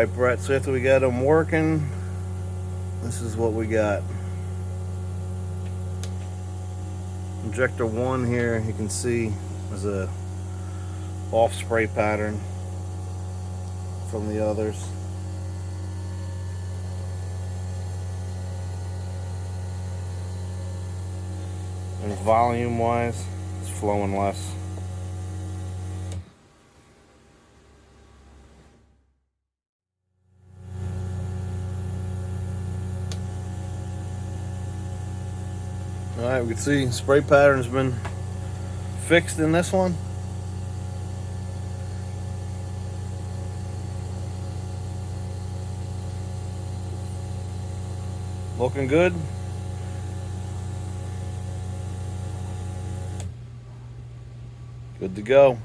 Alright, Brett, so after we got them working, this is what we got. Injector 1 here, you can see there's a off spray pattern from the others. And volume wise, it's flowing less. Alright, we can see spray pattern's been fixed in this one. Looking good. Good to go.